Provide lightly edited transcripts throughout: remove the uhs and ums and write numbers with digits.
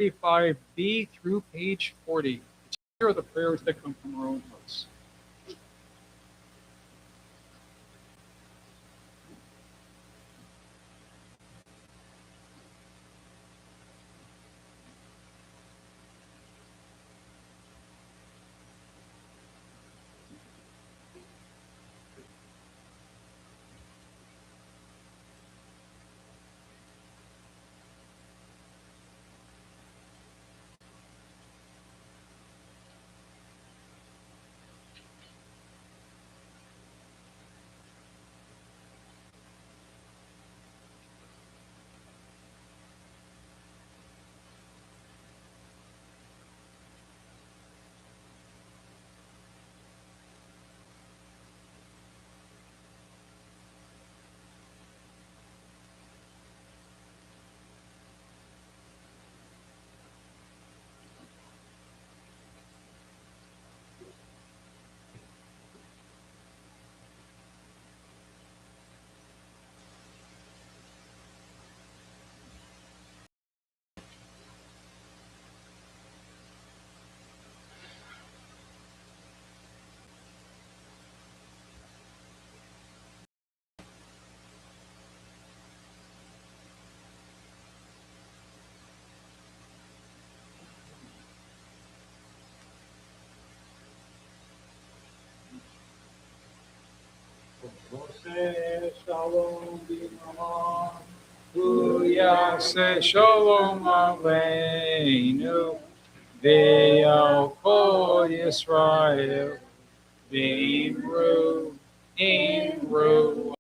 35b through page 40. Here are the prayers that come from our own hearts. Shalom B'Namah, Yaseh Shalom Aleinu, Ve'al Kol Yisrael, V'imru, Imru,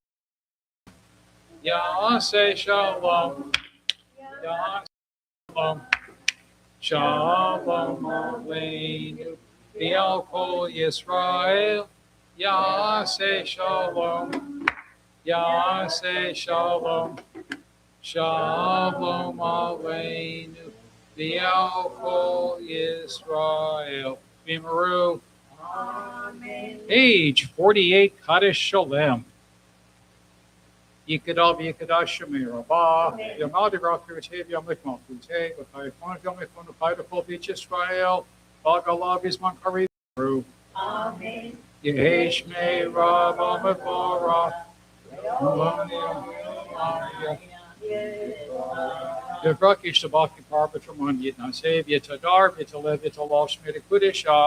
Yaseh Shalom, Yaseh Shalom, Shalom Aleinu, Ve'al Kol Yisrael, Yaseh Shalom, Yaseh Shalom, Shalom Aleinu, Ve'al Kol Yisrael. V'imru. Amen. Page 48, Kaddish Shalem. Yikadav Yikadash Shemir Rabah, Yamadi Rakirtev Yamlikmal Kute, Bakayfon Yamlikon Paidakol Beach Israel, Bagalav Isman Kari. Amen. Yehesh Me Rabba Mevorah. Yevrakish Tabaki Parbatramon Yitnasev Yitadar Yitalev Yitalav Shmiri Kudisha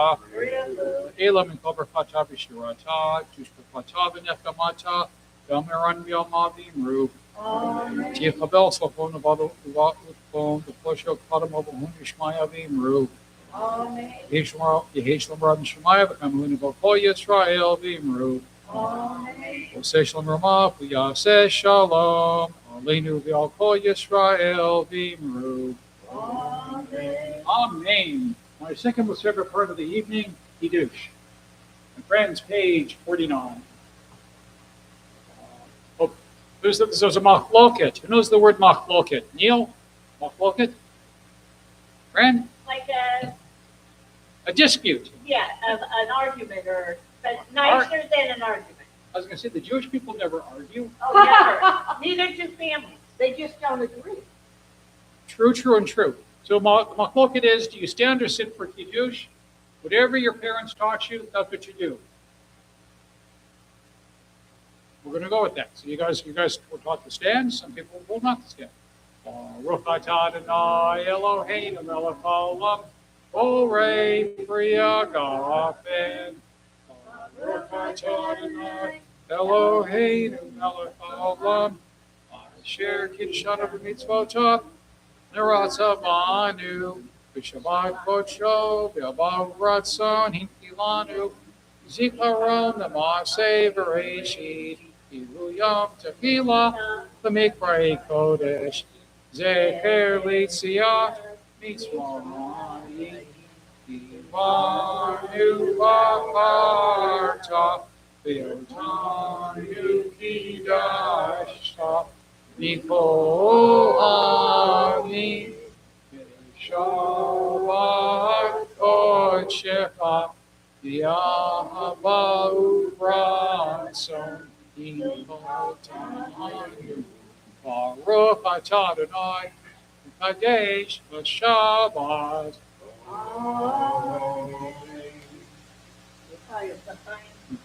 Elam and Kober Fatav Shirata Tushka Fatav and Yafamata Yamiran Yamavim Ru Tiakabel Sofon about the phone the Posho Kadamov Hunishmayavim Ru Yehishlam Rabin Shemaya Bakamun Boko Yisrael Vimru Seshalom Ramah, Yaseh Shalom, Aleinu V'al Kol Yisrael V'imru. Amen. My second most favorite part of the evening, Kiddush. My friends, page 49. There's a machloket. Who knows the word machloket? Neil? Machloket? Friend? Like a dispute. Yeah, an argument, but nicer than an argument. I was going to say, the Jewish people never argue. Oh, never. Neither do families. They just don't agree. True, and true. So machloket is, do you stand or sit for Kiddush? Whatever your parents taught you, that's what you do. We're going to go with that. So you guys were taught to stand. Some people will not to stand. Baruch atah Adonai Eloheinu melech haolam, borei bria gafen. Baruch atah Adonai Eloheinu melech haolam, asher kiddushanu b'mitzvotav, neratzavanu, b'shabbat kodsho, v'abav ratzon, hinkilanu, zikaron l'maaseh v'reishit, ilu yom tefillah, l'mikrei kodesh, zecher l'tziat, mitzvah Ivanu b'harta, v'yotanu kidashta, mikol ha'amim, v'shavat kodshecha, v'yahava u'ratzon, v'yotanu, Baruch atah Adonai, Kadesh Shabbat.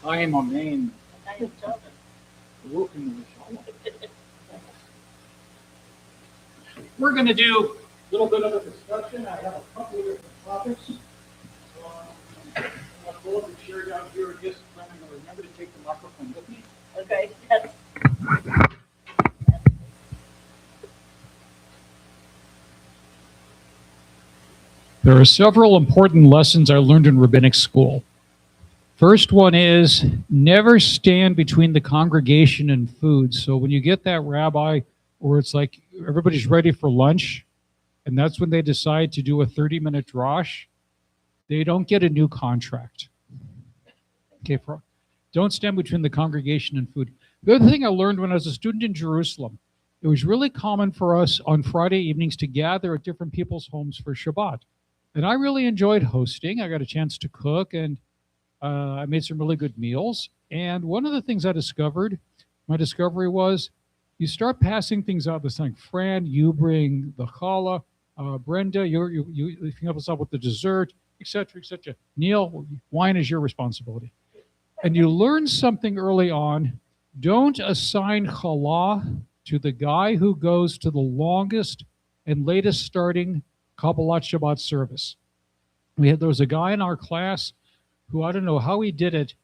I'm Amen. We're going to do a little bit of a discussion. I have a couple of different topics. I'll pull up the chair down here and just remember to take the microphone with me. Okay, yes. There are several important lessons I learned in rabbinic school. First one is never stand between the congregation and food. So when you get that rabbi where it's like everybody's ready for lunch, and that's when they decide to do a 30-minute drosh, they don't get a new contract. Okay, don't stand between the congregation and food. The other thing I learned when I was a student in Jerusalem, it was really common for us on Friday evenings to gather at different people's homes for Shabbat. And I really enjoyed hosting. I got a chance to cook, and I made some really good meals. And one of the things I discovered, my discovery was, you start passing things out this thing. Fran, you bring the challah. Brenda, you help us out with the dessert, etc., etc. Neil, wine is your responsibility. And you learn something early on. Don't assign challah to the guy who goes to the longest and latest starting Kabbalat Shabbat service. There was a guy in our class who, I don't know how he did it,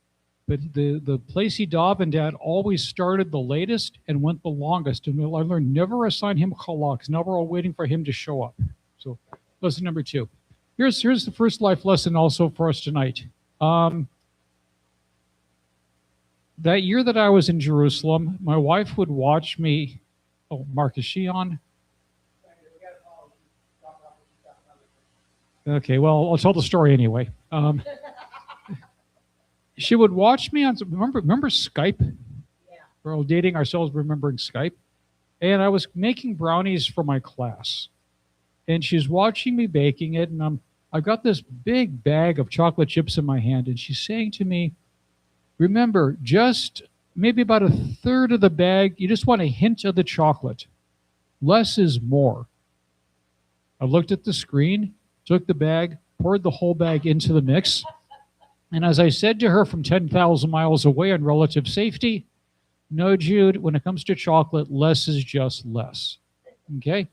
but the place he davened at always started the latest and went the longest. And I learned never assign him challah, because now we're all waiting for him to show up. So lesson number 2. Here's the first life lesson also for us tonight. That year that I was in Jerusalem, my wife would watch me. Oh, Mark, is she on? Okay, well, I'll tell the story anyway. She would watch me on, remember Skype? Yeah. We're all dating ourselves, remembering Skype. And I was making brownies for my class. And she's watching me baking it, and I've got this big bag of chocolate chips in my hand, and she's saying to me, remember, just maybe about a third of the bag, you just want a hint of the chocolate. Less is more. I looked at the screen, took the bag, poured the whole bag into the mix. And as I said to her from 10,000 miles away on relative safety, no, Jude, when it comes to chocolate, less is just less. Okay?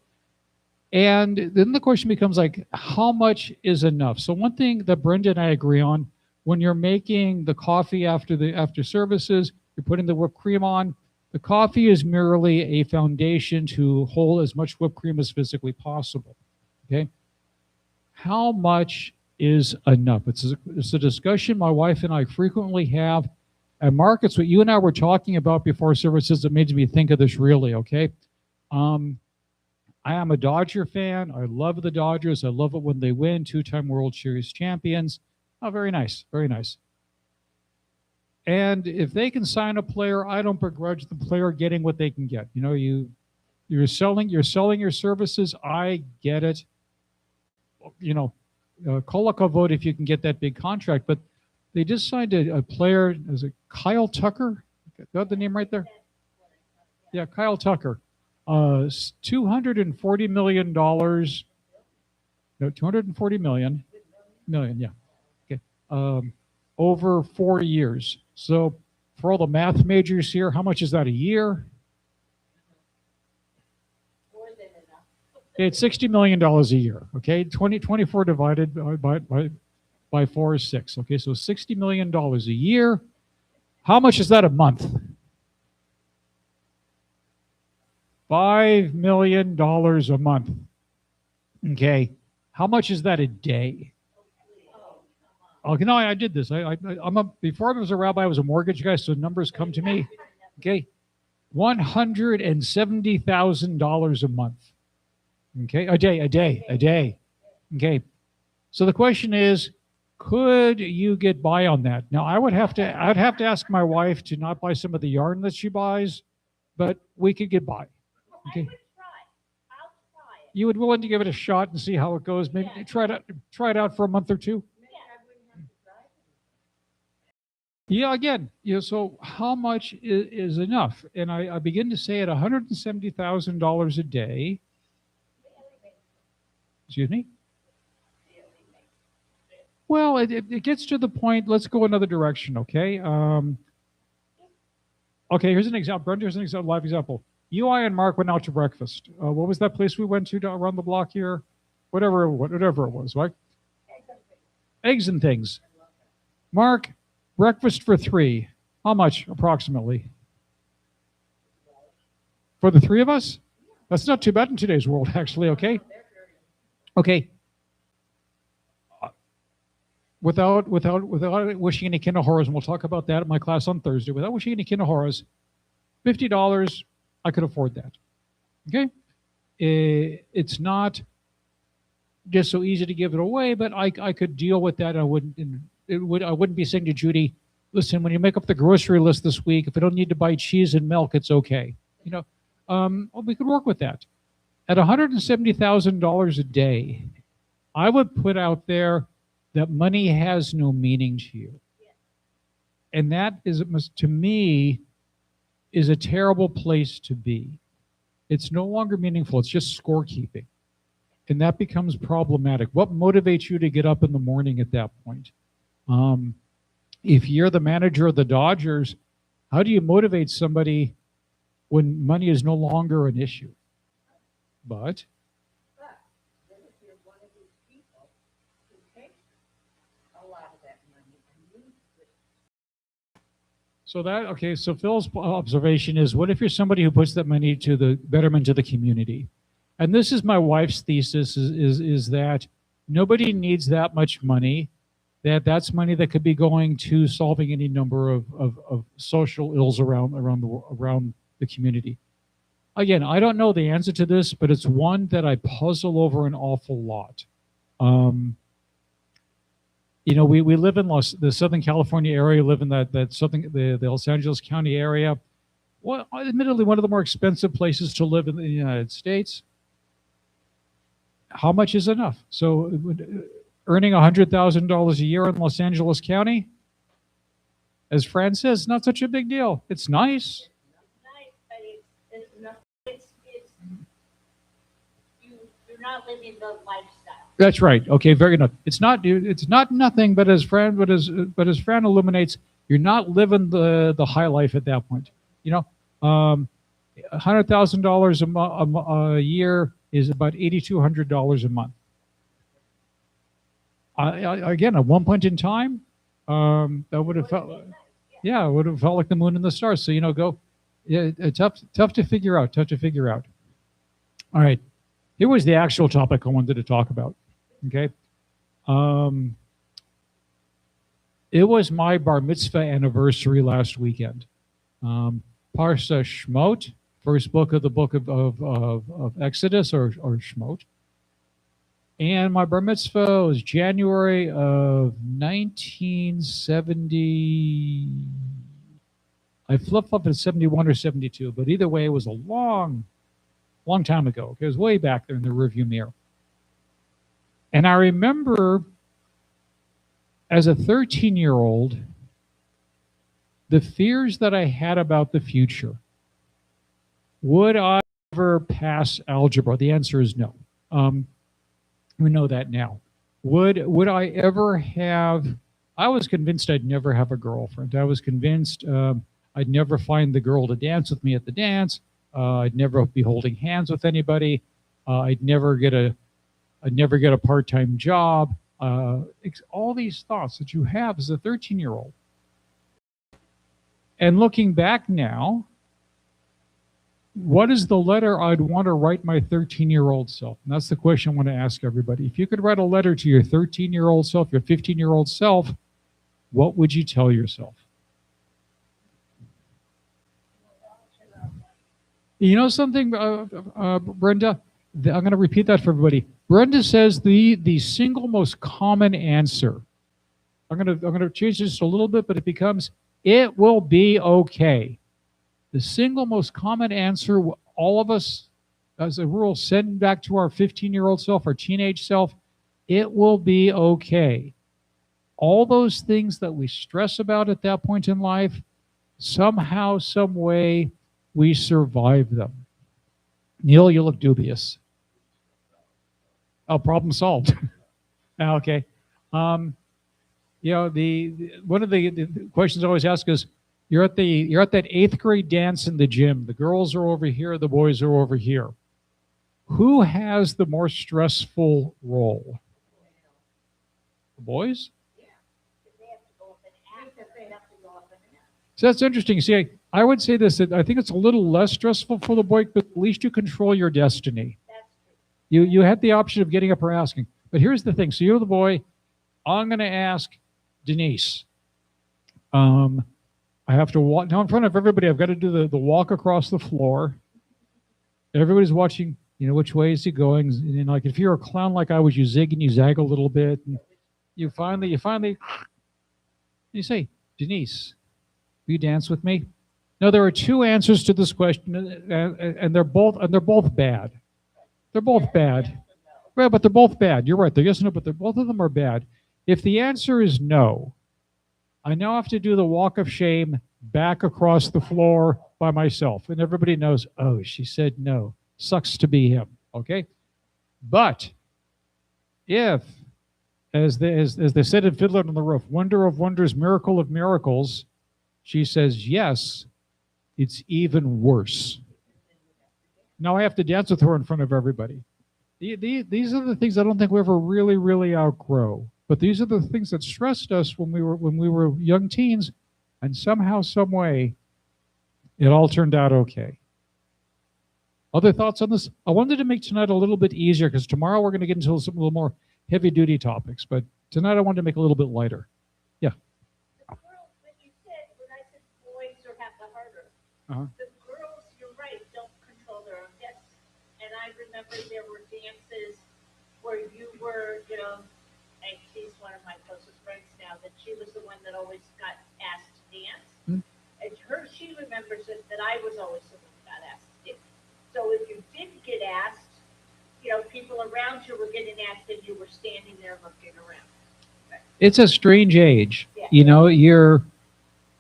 And then the question becomes like, how much is enough? So one thing that Brenda and I agree on, when you're making the coffee after services, you're putting the whipped cream on, the coffee is merely a foundation to hold as much whipped cream as physically possible. Okay? How much is enough? It's a discussion my wife and I frequently have. And Mark, it's what you and I were talking about before services that made me think of this really, okay? I am a Dodger fan. I love the Dodgers. I love it when they win, 2-time World Series champions. Oh, very nice, very nice. And if they can sign a player, I don't begrudge the player getting what they can get. You know, you're selling your services. I get it. You know, kol hakavod if you can get that big contract. But they just signed a player. Is it Kyle Tucker? Got the name right there? Yeah, Kyle Tucker. $240 million. No, 240 million. Yeah. Okay. Over 4 years. So for all the math majors here, how much is that a year? More than enough. It's $60 million a year. Okay, 24 divided by 4 is 6. Okay, so $60 million a year. How much is that a month? $5 million a month. Okay, how much is that a day? Okay, no, I did this. Before I was a rabbi, I was a mortgage guy, so numbers come to me. Okay, $170,000 a month. Okay, a day. Okay, so the question is, could you get by on that? Now, I'd have to ask my wife to not buy some of the yarn that she buys, but we could get by. Okay. I would try. I'll try it. You would willing to give it a shot and see how it goes? Maybe try it out for a month or two. Yeah, again, so how much is enough? And I begin to say at $170,000 a day, Excuse me? Well, it gets to the point. Let's go another direction, okay? Okay, here's an example. Brenda, here's an example, live example. You, I, and Mark went out to breakfast. What was that place we went to around the block here? Whatever it was, right? Eggs and things. Mark, breakfast for 3. How much, approximately? For the 3 of us? That's not too bad in today's world, actually, okay? Okay. Without wishing any kind of horrors, and we'll talk about that in my class on Thursday, without wishing any kind of horrors, $50, I could afford that. Okay? It's not just so easy to give it away, but I could deal with that. I wouldn't be saying to Judy, listen, when you make up the grocery list this week, if I don't need to buy cheese and milk, it's okay. You know, well, we could work with that. At $170,000 a day, I would put out there that money has no meaning to you. And that is, to me, is a terrible place to be. It's no longer meaningful. It's just scorekeeping. And that becomes problematic. What motivates you to get up in the morning at that point? If you're the manager of the Dodgers, how do you motivate somebody when money is no longer an issue? But so Phil's observation is, what if you're somebody who puts that money to the betterment of the community? And this is my wife's thesis, is that nobody needs that much money, that's money that could be going to solving any number of social ills around the community. Again, I don't know the answer to this, but it's one that I puzzle over an awful lot. You know, we live in the Southern California area, live in the Los Angeles County area. Well, admittedly, one of the more expensive places to live in the United States. How much is enough? So earning $100,000 a year in Los Angeles County, as Fran says, not such a big deal. It's nice. You're not living the lifestyle. That's right. Okay, very good. It's not nothing, but as Fran illuminates, you're not living the high life at that point. You know, $100,000 a year is about $8,200 a month. Again, at one point in time, that would have felt, yeah, it would have felt like the moon and the stars. So, you know, tough to figure out. Tough to figure out. All right, here was the actual topic I wanted to talk about. Okay, it was my bar mitzvah anniversary last weekend. Parsha Shmot, first book of the book of Exodus or Shmot. And my bar mitzvah was January of 1970. I flip-flopped at 71 or 72, but either way, it was a long time ago. Okay, it was way back there in the rearview mirror. And I remember as a 13-year-old, the fears that I had about the future. Would I ever pass algebra? The answer is no. We know that now. Would I ever have, I was convinced I'd never have a girlfriend. I was convinced I'd never find the girl to dance with me at the dance. I'd never be holding hands with anybody. I'd never get a part-time job. All these thoughts that you have as a 13-year-old. And looking back now, what is the letter I'd want to write my 13-year-old self? And that's the question I want to ask everybody. If you could write a letter to your 13-year-old self, your 15-year-old self, what would you tell yourself? You know something, Brenda? I'm going to repeat that for everybody. Brenda says the single most common answer. I'm going to change this a little bit, but it becomes, it will be okay. The single most common answer all of us, as a rule, send back to our 15-year-old self, our teenage self, it will be okay. All those things that we stress about at that point in life, somehow, some way, we survive them. Neil, you look dubious. Oh, problem solved. Okay. Um, the one of the questions I always ask is, you're at that eighth grade dance in the gym. The girls are over here, the boys are over here. Who has the more stressful role? The boys? So that's interesting. See, I would say this, that I think it's a little less stressful for the boy, but at least you control your destiny. You had the option of getting up or asking. But here's the thing. So you're the boy. I'm going to ask Denise. I have to walk now in front of everybody. I've got to do the walk across the floor. Everybody's watching. Which way is he going? And like if you're a clown like I was, you zig and you zag a little bit. And you finally, you say, Denise, will you dance with me? No, there are two answers to this question, and they're both bad. They're both bad. Right, but they're both bad. You're right. They're yes and no, but both of them are bad. If the answer is no, I now have to do the walk of shame back across the floor by myself, and everybody knows. Oh, she said no. Sucks to be him. Okay, but if, as they said in Fiddler on the Roof, wonder of wonders, miracle of miracles, she says yes, it's even worse. Now I have to dance with her in front of everybody. These are the things I don't think we ever really, really outgrow. But these are the things that stressed us when we were young teens, and somehow, some way, it all turned out okay. Other thoughts on this? I wanted to make tonight a little bit easier because tomorrow we're going to get into some a little more heavy-duty topics. But tonight I wanted to make it a little bit lighter. Yeah. The girls, when I said boys are have the harder, Uh-huh. the girls, you're right, don't control their own destiny. And I remember there were dances where you were, and she's one of my closest friends now, that she was the one that always got asked to dance. Hmm. And she remembers it, that I was always the one that got asked to dance. So if you did get asked, people around you were getting asked and you were standing there looking around. It's a strange age. Yeah. You're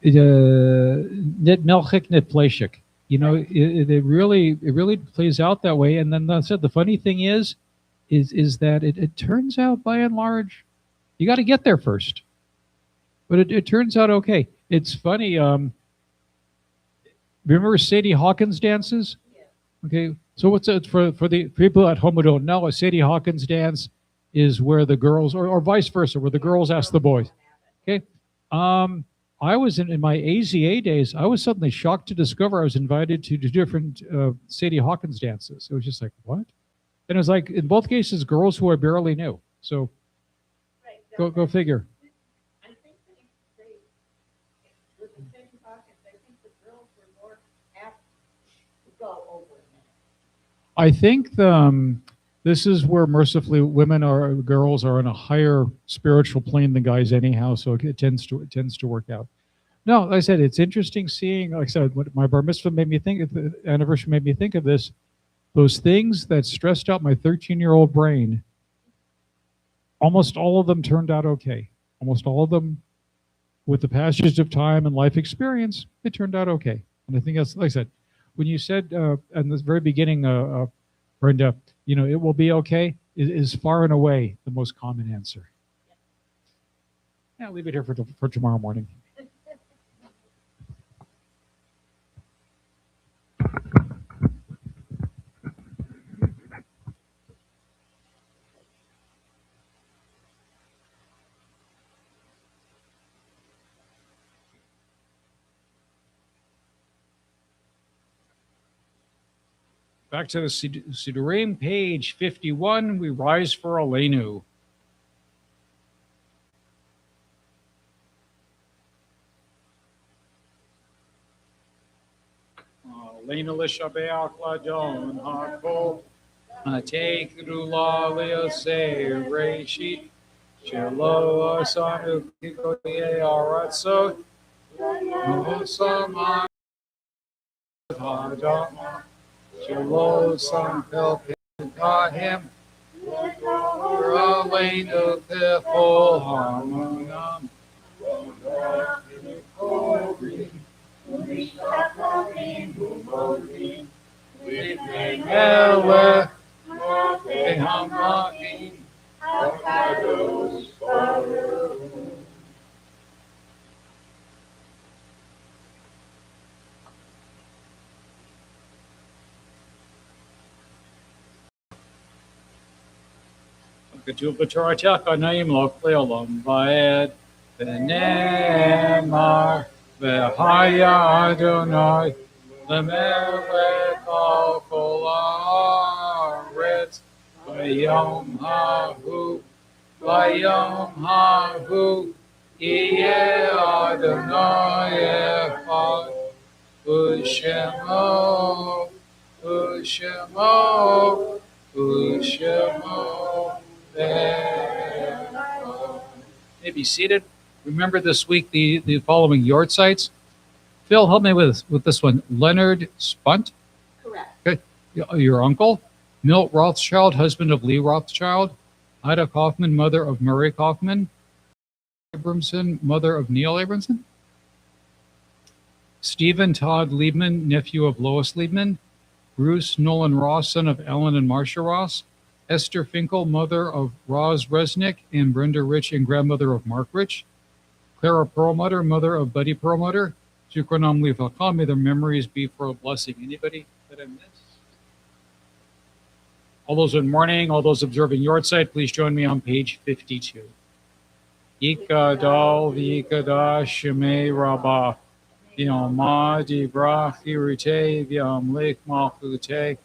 nit melchik, nit pleshik. It really plays out that way. And then that's it. The funny thing is that it turns out by and large, you got to get there first. But it turns out okay. It's funny. Remember Sadie Hawkins dances? Yeah. Okay. So what's it for the people at home who don't know? A Sadie Hawkins dance is where the girls, or vice versa, where the girls ask the boys. Okay. I was in my AZA days. I was suddenly shocked to discover I was invited to different Sadie Hawkins dances. It was just like, what? And it was like in both cases, girls who I barely knew. So go figure. I think with the Sadie Hawkins, I think the girls were more apt to go over it. I think this is where mercifully girls are in a higher spiritual plane than guys anyhow, so it tends to work out. No, like I said, it's interesting seeing, like I said, what my bar mitzvah made me think, the anniversary made me think of this, those things that stressed out my 13-year-old brain, almost all of them turned out okay. Almost all of them, with the passage of time and life experience, it turned out okay. And I think that's, like I said, when you said at the very beginning, Brenda, it will be okay, is far and away the most common answer. Yeah, I'll leave it here for tomorrow morning. Back to the Sidurim, page 51. We rise for Aleinu. Aleinu l'shabeach ladon hakol. Take rula liosei reishit. Shelo asanu kikoye aratzot. Osama hadama. Shelo sampel kahim. Aleinu kefol hamunam. Melech Hama'im HaKadosh Baruch Hu. כתוב בתורתך נעים לך לעולם ועד ונאמר והיה אדוני למלך על כל הארץ ביום ההוא יהיה אדוני אחד ושמו May be seated. Remember this week the following yard sites. Phil, help me with this one. Leonard Spunt. Correct. Okay. Your uncle. Milt Rothschild, husband of Lee Rothschild. Ida Kaufman, mother of Murray Kaufman. Abramson, mother of Neil Abramson. Stephen Todd Liebman, nephew of Lois Liebman. Bruce Nolan Ross, son of Ellen and Marcia Ross. Esther Finkel, mother of Roz Resnick and Brenda Rich and grandmother of Mark Rich. Clara Perlmutter, mother of Buddy Perlmutter. Zikronam Livachah, may their memories be for a blessing. Anybody that I missed? All those in mourning, all those observing yahrzeit, please join me on page 52. Yikadal v'yikadash shemei rabbah. V'yomad yibrach yirutei v'yamlik malchutei.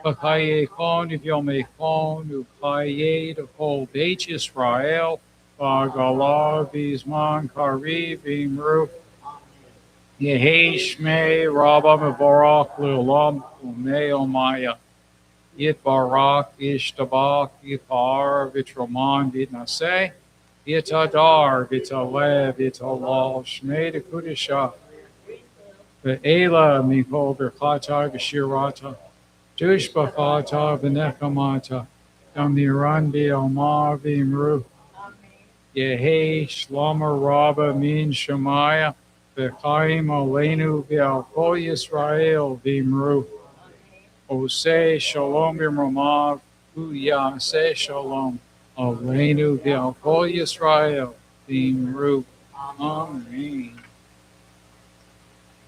V'chayechon v'yomechon u'chayed kol beit Yisrael. V'agalah v'zman kariv v'imru. Yehi shmei rabbah mevorach l'olam u'mei omaya. Yitbarach yishtabach yitar v'troman v'naseh. Yitadar v'talev v'talal shmei dekudisha. Ve'ela mikol berchata v'shirata. Tushbachata v'nechamata. Damiran v'omar v'imru. Yehi shlama rabba min shemaya. V'chaim aleinu v'al kol Yisrael v'imru. Oseh shalom v'romav. Uyaseh shalom. Aleinu v'al kol Yisrael v'imru. Amen.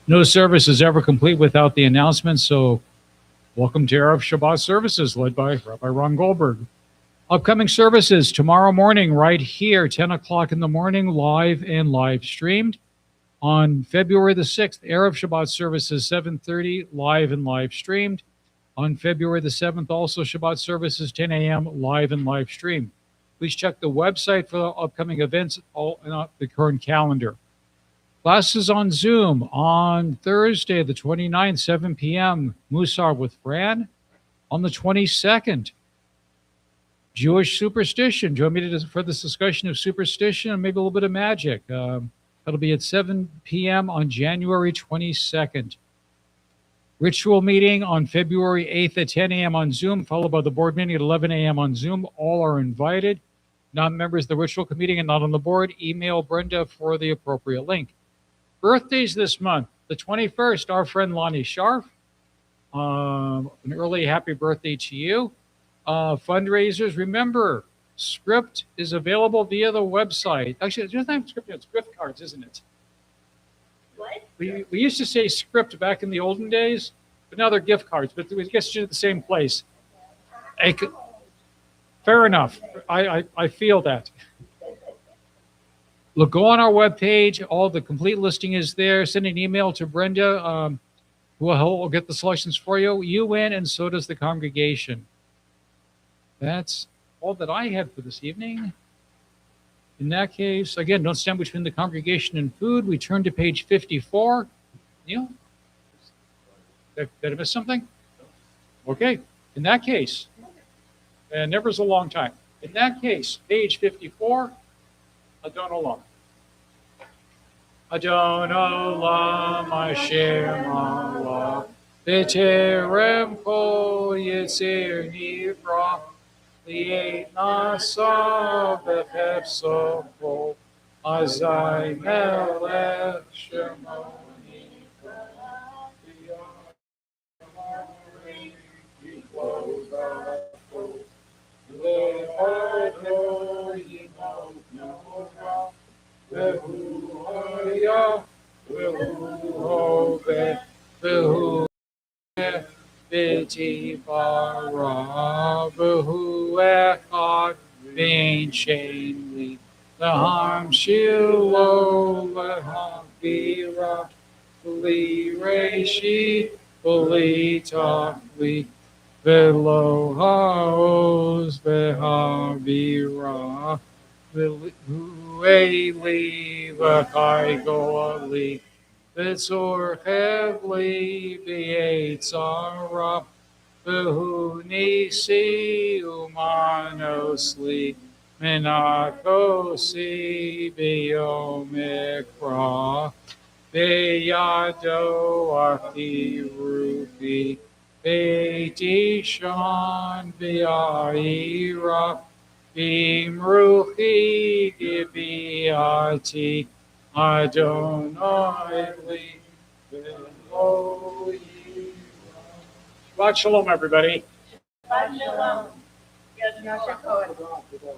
No service is ever complete without the announcement, so welcome to Erev Shabbat services led by Rabbi Ron Goldberg. Upcoming services tomorrow morning right here, 10 o'clock in the morning, live and live streamed. On February the 6th, Erev Shabbat services 7:30, live and live streamed. On February the 7th, also Shabbat services 10 a.m., live and live streamed. Please check the website for the upcoming events, all in the current calendar. Classes on Zoom on Thursday, the 29th, 7 p.m., Musar with Fran. On the 22nd, Jewish superstition. Join me for this discussion of superstition and maybe a little bit of magic. That'll be at 7 p.m. on January 22nd. Ritual meeting on February 8th at 10 a.m. on Zoom, followed by the board meeting at 11 a.m. on Zoom. All are invited. Non-members of the ritual committee and not on the board, email Brenda for the appropriate link. Birthdays this month, the 21st, our friend Lonnie Scharf. An early happy birthday to you. Fundraisers, remember, script is available via the website. Actually, it's just not script, it's gift cards, isn't it? What? We used to say script back in the olden days, but now they're gift cards, but we get you to the same place. Fair enough. I feel that. Look, go on our webpage. All the complete listing is there. Send an email to Brenda, who will get the selections for you. You win, and so does the congregation. That's all that I had for this evening. In that case, again, don't stand between the congregation and food. We turn to page 54. Neil? Did I miss something? Okay. In that case, and never's a long time. In that case, page 54, Adon Olam. Adon Olam Hashem Allah. B'terem kol yitzir nivra. Li'et nasa b'chefso kol. Azai melech shemoni. We close our Ve'odo Yimo Nora, Ve'hu Hoya, Ve'hu Hove, Ve'hu V'ti Bara, Ve'hu Echad, Ve'in Shein Li, Laham Shilo, Laham Bira, Li Reishi, Li Tachli, Velo Haos, Ve'havira, Ve'li, V'chai Goali, Ve'tzor Hevli, Ve'etzara, Ve'hu Nisi, Umanosli, Menakosi, Be'omikra, Beyado Akirupi, Beitishan Beaira, Bimruchi Gibiati, Adonai Li, Shabbat Shalom, everybody. Shabbat shalom. Yom